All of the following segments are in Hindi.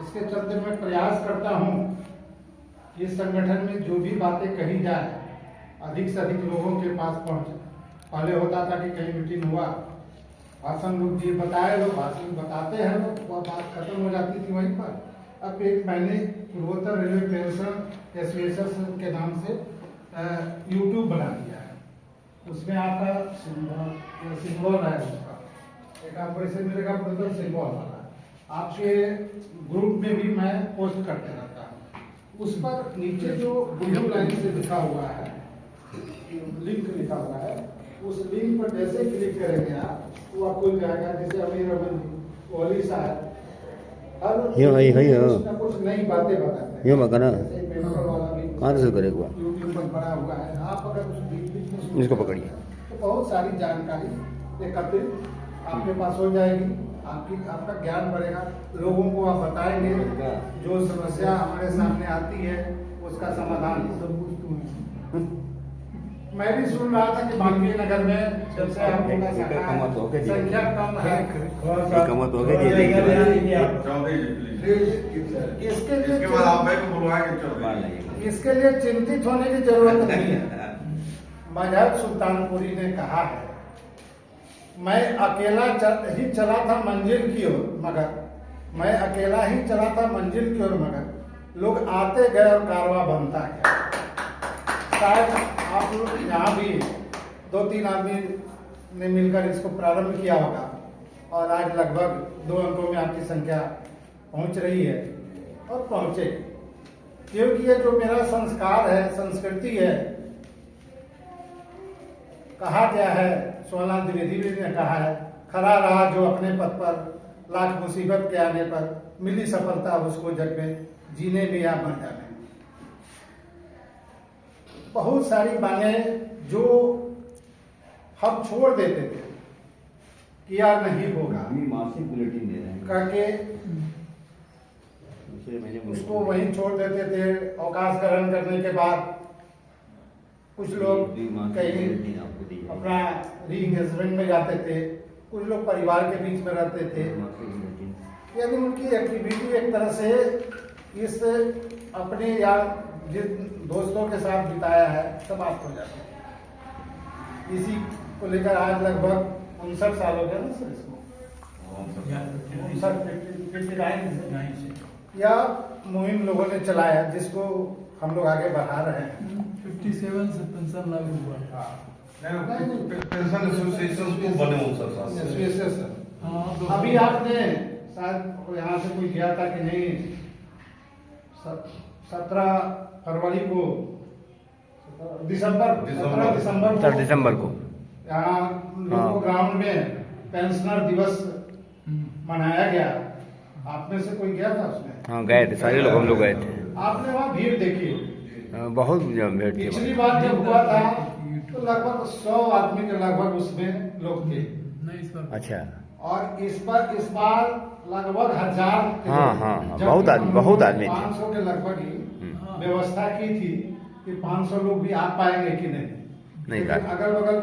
इसके चलते मैं प्रयास करता हूँ कि इस संगठन में जो भी बातें कही जाए अधिक से अधिक लोगों के पास पहुँचे। पहले होता था कि कहीं मीटिंग हुआ, भाषण लोग जी बताए, लोग भाषण बताते हैं, लोग वह बात खत्म हो जाती थी वहीं पर। अब एक मैंने पूर्वोत्तर रेलवे पेंशन एसोसिएशन के नाम से यूट्यूब बना दिया है। उसमें आपका सिंबल है, उसका एक आपको ऐसे मिलेगा पूर्वोत्तर सिंबल वाला। आपके ग्रुप में भी मैं पोस्ट करते रहता हूँ। उस पर नीचे जो ब्लू लाइन से लिखा हुआ है, लिंक लिखा हुआ है, उस लिंक पर जैसे क्लिक करेंगे आप तो आपको जाएगा। जैसे अमीर अहमद ओली साहब कुछ नई बातें बताते हैं, कहाँ से करेगा यूट्यूब पर बना हुआ है। आप अगर उस बीच इसको पकड़िए तो बहुत सारी जानकारी एकत्रित आपके पास हो जाएगी। आपका ज्ञान बढ़ेगा, लोगों को आप बताएंगे, जो समस्या हमारे सामने आती है उसका समाधान। मैं भी सुन रहा था कि बाल्मीकि नगर में जब से आप लोगों का संख्या कम है, इसके लिए चिंतित होने की जरूरत नहीं है। मजहब सुल्तानपुरी ने कहा है, मैं अकेला ही चला था मंजिल की ओर, मगर मैं अकेला ही चला था मंजिल की ओर, मगर लोग आते गए और कारवां बनता गया। शायद आप लोग यहाँ भी 2-3 आदमी ने मिलकर इसको प्रारंभ किया होगा और आज लगभग 2 अंकों में आपकी संख्या पहुँच रही है और पहुँचेगी, क्योंकि ये जो मेरा संस्कार है, संस्कृति है। कहा गया है, सोमनाथ द्विवेदी ने कहा है, खड़ा रहा जो अपने पद पर, लाख मुसीबत के आने पर मिली सफलता उसको जग में, जीने में या मर जाने। बहुत सारी बातें जो हम छोड़ देते थे कि यार नहीं होगा, मासिक बुलेटिन दे रहे हैं करके उसको वहीं छोड़ देते थे। अवकाश ग्रहण करने के बाद कुछ लोग कहीं अपना रीएंगेजमेंट में जाते थे, कुछ लोग परिवार के बीच में रहते थे। यानी उनकी एक्टिविटी एक तरह से इस अपने या जिन दोस्तों के साथ बिताया है समाप्त हो जाता है। इसी को लेकर आज लगभग 59 साल हो गया ना सर इसको, 59 या मुहिम लोगों ने चलाया, जिसको हम लोग आगे बढ़ा रहे हैं। 57 से पेंशन लागू हुआ। पेंशन एसोसिएशन अभी आपने शायद यहाँ से कोई गया था कि नहीं, 17 फरवरी को, 17 दिसंबर को यहाँ लोको ग्राउंड में पेंशनर दिवस मनाया गया। आप में से कोई गया था उसमें? हाँ गए थे, सारे लोग, हम लोग गए थे। आपने वहाँ भीड़ देखी? बहुत भीड़ थी। पिछली बार जब हुआ था तो लगभग 100 आदमी के लगभग उसमें लोग थे। अच्छा। और इस बार लगभग 1000। हाँ, बहुत आदमी 500 के लगभग ही व्यवस्था की थी कि 500 लोग भी आ पाएंगे कि नहीं। अगल बगल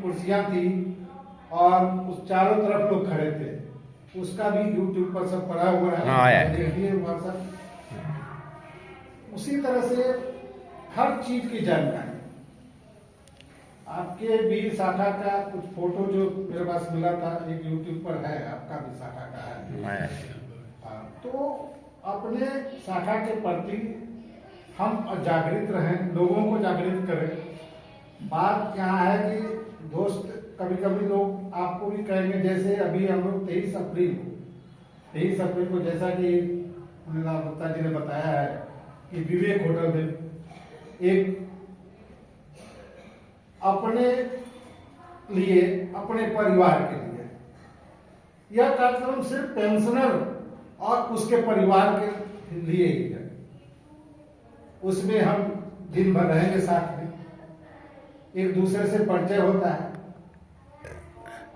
कुर्सियां थी और उस चारों तरफ लोग खड़े थे। उसका भी यूट्यूब पर सब पड़ा हुआ है, देखिए व्हाट्सएप। उसी तरह से हर चीज की जानकारी आपके भी शाखा का कुछ फोटो जो मेरे पास मिला था, एक यूट्यूब पर है, आपका भी शाखा का है। तो अपने शाखा के प्रति हम जागृत रहें, लोगों को जागृत करें। बात यहाँ है कि दोस्त कभी कभी लोग आपको भी कहेंगे, जैसे अभी हम लोग 23 अप्रैल को जैसा कि गुप्ता जी ने बताया है कि विवेक होटल में एक अपने लिए, अपने परिवार के लिए, यह कार्यक्रम सिर्फ पेंशनर और उसके परिवार के लिए ही है। उसमें हम दिन भर रहेंगे साथ में, एक दूसरे से परिचय होता है।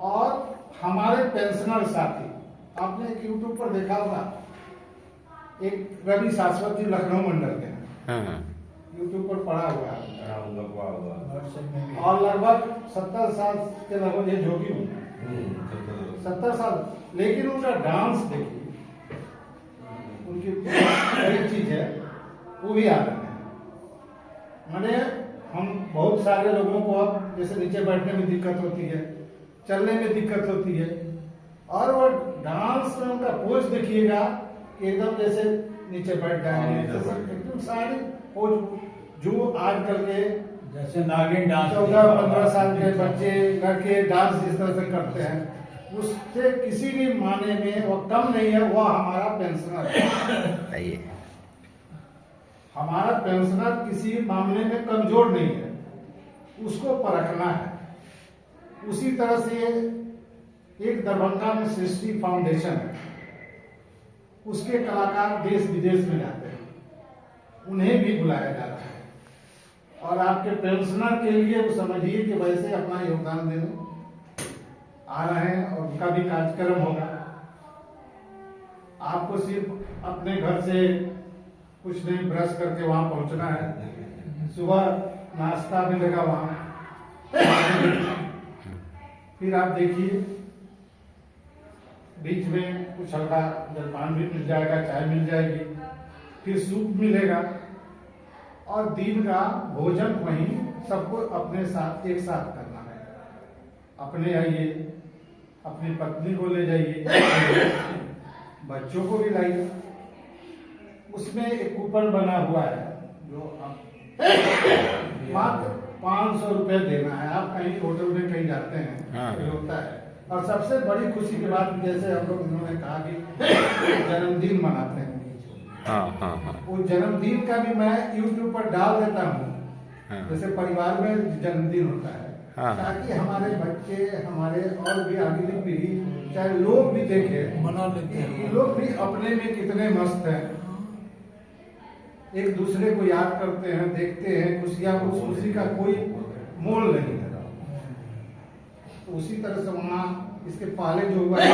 और हमारे पेंशनर साथी, आपने एक यूट्यूब पर देखा होगा, एक रवि शाश्वत जी लखनऊ मंडल के हैं, यूट्यूब पर पड़ा हुआ है, और लगभग 70 साल के लगभग ये जोगी होंगे, 70 साल। लेकिन उनका डांस देखिए, उनकी बड़ी चीज है, वो भी आ रहे हैं। मैंने हम बहुत सारे लोगों को अब जैसे नीचे बैठने में दिक्कत होती है, चलने में दिक्कत होती है, और वो डांस में उनका पोज देखिएगा कि एकदम जैसे नीचे बैठ जाएंगे, एकदम सारी पोज जो आजकल के जैसे नागिन डांस 14-15 साल के बच्चे लड़के डांस जिस तरह से करते हैं, उससे किसी भी माने में वो कम नहीं है। वो हमारा पेंशनर है। सही है। हमारा पेंशनर किसी मामले में कमजोर नहीं है, उसको परखना है। उसी तरह से एक दरभंगा में सृष्टि फाउंडेशन है, उसके कलाकार देश विदेश में जाते हैं, उन्हें भी बुलाया जाता है। और आपके पेंशनर के लिए वो समझिए कि वैसे अपना योगदान देने आ रहे हैं, और उनका भी कार्यक्रम होगा। आपको सिर्फ अपने घर से कुछ नहीं, ब्रश करके वहां पहुंचना है। सुबह नाश्ता मिलेगा वहां, फिर आप देखिए बीच में कुछ हल्का जलपान भी मिल जाएगा, चाय मिल जाएगी, फिर सूप मिलेगा, और दिन का भोजन वहीं सबको अपने साथ एक साथ करना है। अपने आइए, अपनी पत्नी को ले जाइए, बच्चों को भी लाइए। उसमें एक कूपन बना हुआ है जो मात्र 500 रुपये देना है। आप कहीं होटल में कहीं जाते हैं, हाँ। तो होता है। और सबसे बड़ी खुशी की बात, जैसे हम लोग इन्होंने कहा कि जन्मदिन मनाते हैं, हाँ हाँ हाँ वो जन्मदिन का भी मैं YouTube पर डाल देता हूँ। हाँ। जैसे परिवार में जन्मदिन होता है, हाँ। ताकि हमारे बच्चे, हमारे और भी आगे की पीढ़ी, चाहे लोग भी देखें, मना लेते हैं। ये लोग भी अपने में कितने मस्त हैं, एक दूसरे को याद करते हैं, देखते हैं खुशियां। उस खुशी का कोई मोल नहीं है। तो उसी तरह से वहाँ इसके पहले जो हुआ है,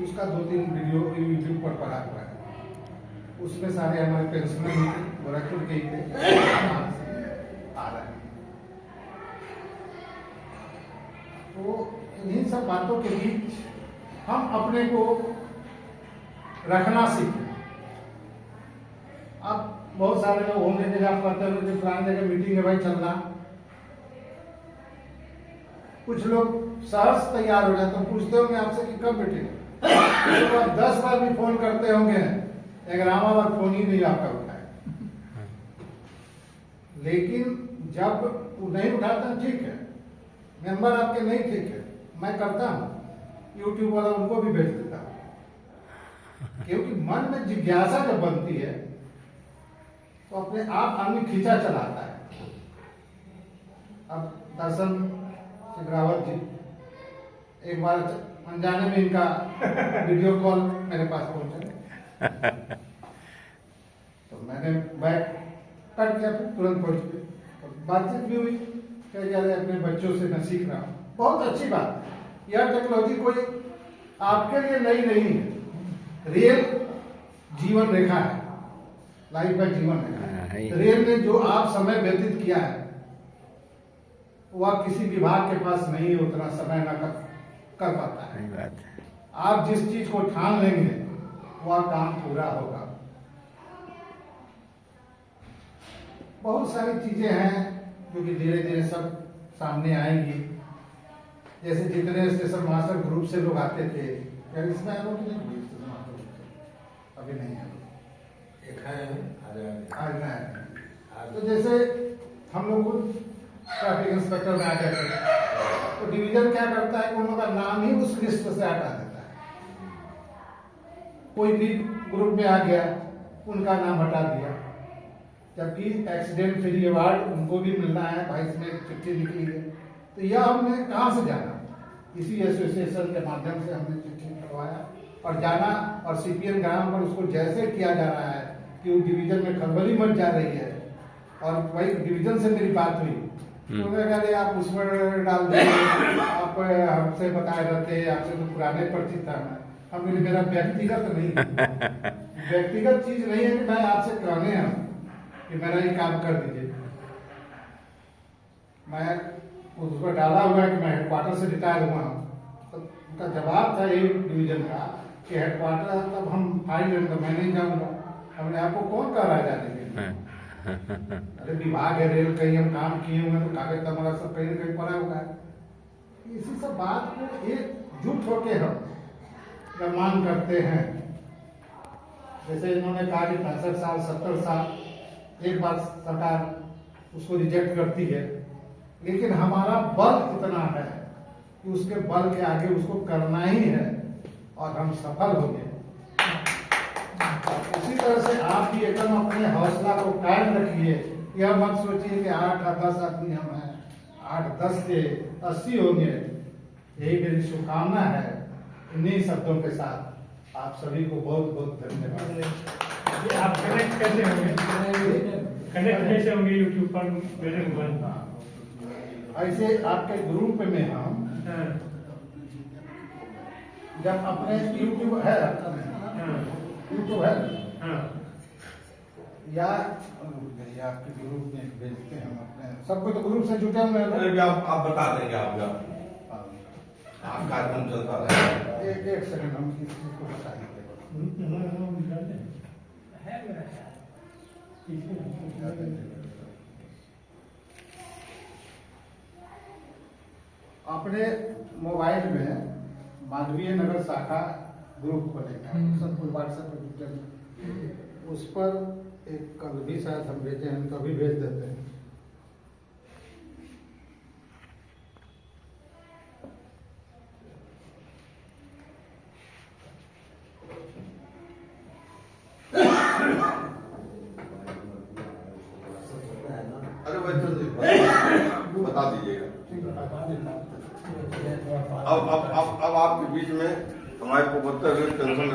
उसका 2-3 वीडियो यूट्यूब पर पड़ा हुआ है। उसमें सारे हमारे पेंशनर गोरखपुर के ही थे, आ रहे हैं। तो इन्हीं सब बातों के बीच हम अपने को रखना सीखें। अब बहुत सारे लोग होंगे जगह आप कहते हैं कि फलाने जगह मीटिंग है भाई, चलना। कुछ लोग सहज तैयार हो जाते हैं, पूछते होंगे आपसे कि कब मीटिंग है, तो आप 10 बार भी फोन करते होंगे, 11वां बार फोन ही नहीं आपका उठाए। लेकिन जब वो नहीं उठाता, ठीक है, मेंबर आपके नहीं ठीक है, मैं करता हूँ, यूट्यूब वाला उनको भी भेज देता हूँ। क्योंकि मन में जिज्ञासा जब बनती है तो अपने आप आदमी खींचा चलाता है। अब दर्शन सिंह जी एक बार अनजाने में इनका वीडियो कॉल मेरे पास पहुंचा, तो मैंने बैक कट किया, फिर तुरंत पहुंच गए, तो बातचीत भी हुई। कह रहे अपने बच्चों से मैं सीख रहा हूँ, बहुत अच्छी बात। यह टेक्नोलॉजी कोई आपके लिए नई नहीं है, रियल जीवन रेखा है, लाइफ का जीवन रेखा है। रियल में जो आप समय व्यतीत किया है, वह किसी विभाग के पास नहीं है, उतना समय न कर पाता है। सही बात है। आप जिस चीज को ठान लेंगे वह काम पूरा होगा। बहुत सारी चीजें हैं जो कि धीरे धीरे सब सामने आएंगी। जैसे जितने स्टेशन मास्टर ग्रुप से लोग आते थे, यार इसमें आए लोग नहीं हुए स्टेशन मास्टर ग्रुप से? अभी नहीं है, एक है आज ना है। तो जैसे हम लोग खुद ट्रैफिक इंस्पेक्टर में आ गए थे, तो डिवीजन क्या करता है कि उन लोगों का नाम ही उस लिस्ट से हटा देता है। कोई भी ग्रुप में आ गया, उनका नाम हटा दिया, जबकि एक्सीडेंट फ्री अवार्ड उनको भी मिलना है, भाई इसमें एक चिट्ठी निकली है। तो यह हमने कहाँ से जाना? इसी एसोसिएशन के माध्यम से हमने चिट्ठी करवाया और जाना, और सीपीएन ग्राम पर उसको जैसे किया जा रहा है कि वो डिवीजन में खलबली मच जा रही है, और वही डिवीजन से मेरी बात हुई, तो उन्होंने कहा आप उसमें डाल दीजिए, आप हमसे बताए रहते, आपसे तो पुराने परिचित था। हम बोले मेरा व्यक्तिगत नहीं, व्यक्तिगत चीज नहीं है कि मैं आपसे कहने हैं कि मेरा ये काम कर दीजिए। मैं उस पर डाला हुआ है कि मैं हेडक्वार्टर से रिटायर हुआ हूँ। तो उनका जवाब था एक डिवीजन का कि हेडक्वार्टर है, तब हम फाइल लेंगे, मैं नहीं जाऊंगा। हमने आपको कौन कह रहा है जाने के लिए? हाँ, अरे विभाग है, रेल कहीं हम काम किए हुए हैं तो कागज तो हमारा सब कहीं न कहीं पड़ा हुआ है। इसी सब बात को एकजुट होके हम जब मांग करते हैं, जैसे इन्होंने कहा कि 65 साल 70 साल एक बार सरकार उसको रिजेक्ट करती है, लेकिन हमारा बल इतना है कि उसके बल के आगे उसको करना ही है और हम सफल होंगे। उसी तरह से आप भी एकदम अपने हौसला को कायम रखिए। यह मत सोचिए कि 8 या 10 आदमी हम हैं, 8-10 से 80 होंगे। यही मेरी शुभकामना है। इन्हीं शब्दों के साथ आप सभी को बहुत बहुत धन्यवाद। आप कनेक्ट कैसे होंगे? कनेक्ट कैसे होंगे यूट्यूब पर मेरे मोबाइल? ऐसे आपके ग्रुप में हम जब अपने यूट्यूब है या आपके ग्रुप में भेजते हैं, हम अपने सबको तो ग्रुप से जुटे हुए हैं। भी आप बता देंगे आप कार्यक्रम चलता है। एक सेकंड हम इस चीज को बताएंगे। अपने मोबाइल में माधवीय नगर शाखा ग्रुप खोलेंगे, सब कुछ व्हाट्सएप पर जुटे हैं। उस पर एक कल भी शायद हम भेजे हैं, कभी भेज देते हैं। अरे बता दीजिएगा। अब आपके बीच में हमारे को 72 टेंशन